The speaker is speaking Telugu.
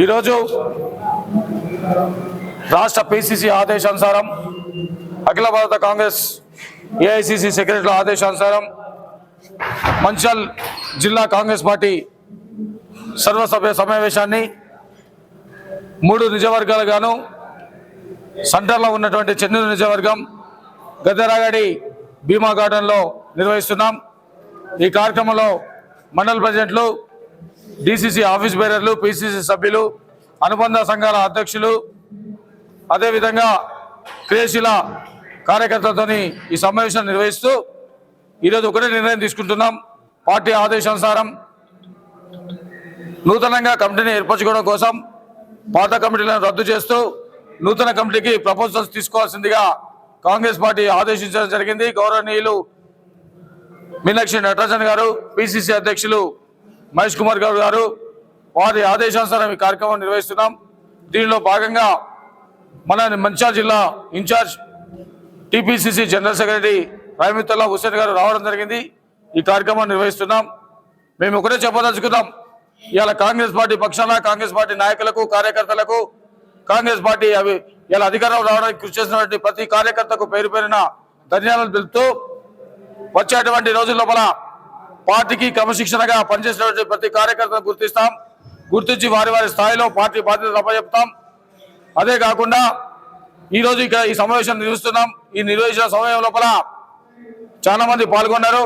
ఈరోజు రాష్ట్ర పిసిసి ఆదేశానుసారం అఖిల భారత కాంగ్రెస్ ఏఐసిసి సెక్రటరీల ఆదేశానుసారం మంచిర్యాల జిల్లా కాంగ్రెస్ పార్టీ సర్వసభ్య సమావేశాన్ని 3 నియోజకవర్గాలుగాను సెంటర్లో ఉన్నటువంటి చెన్నూరు నియోజకవర్గం గద్దెరాగడి భీమా గార్డెన్లో నిర్వహిస్తున్నాం। ఈ కార్యక్రమంలో మండల ప్రెసిడెంట్లు, డిసిసి ఆఫీస్ బేరర్లు, పిసిసి సభ్యులు, అనుబంధ సంఘాల అధ్యక్షులు, అదేవిధంగా క్రియాశీల కార్యకర్తలతో ఈ సమావేశాన్ని నిర్వహిస్తూ ఈరోజు ఒకటే నిర్ణయం తీసుకుంటున్నాం। పార్టీ ఆదేశానుసారం నూతనంగా కమిటీని ఏర్పరచుకోవడం కోసం పాత కమిటీలను రద్దు చేస్తూ నూతన కమిటీకి ప్రపోజల్స్ తీసుకోవాల్సిందిగా కాంగ్రెస్ పార్టీ ఆదేశించడం జరిగింది। గౌరవనీయులు మీనాక్షి నటరాజన్ గారు, పిసిసి అధ్యక్షులు మహేష్ కుమార్ గౌడ్ గారు, వారి ఆదేశానుసారం ఈ కార్యక్రమం నిర్వహిస్తున్నాం। దీనిలో భాగంగా మన మంచిర్యాల జిల్లా incharge TPCC general secretary Rahamatullah Hussain garu రావడం జరిగింది। ఈ కార్యక్రమం నిర్వహిస్తున్నాం। మేము ఒకటే చెప్పదలుచుకున్నాం, ఇవాళ కాంగ్రెస్ పార్టీ పక్షాన కాంగ్రెస్ పార్టీ నాయకులకు, కార్యకర్తలకు, కాంగ్రెస్ పార్టీ ఇలా అధికారంలో రావడానికి కృషి చేసినటువంటి ప్రతి కార్యకర్తకు పేరు పేరున ధన్యవాదాలు తెలుపుతూ వచ్చేటువంటి రోజుల లోపల పార్టీకి క్రమశిక్షణగా పనిచేసినటువంటి ప్రతి కార్యకర్తను గుర్తిస్తాం, గుర్తించి వారి వారి స్థాయిలో పార్టీ బాధ్యతలు అప్పచెప్తాం। అదే కాకుండా ఈరోజు ఇక ఈ సమావేశం నిర్వహిస్తున్నాం। ఈ నిర్వహించిన సమయం లోపల చాలా మంది పాల్గొన్నారు।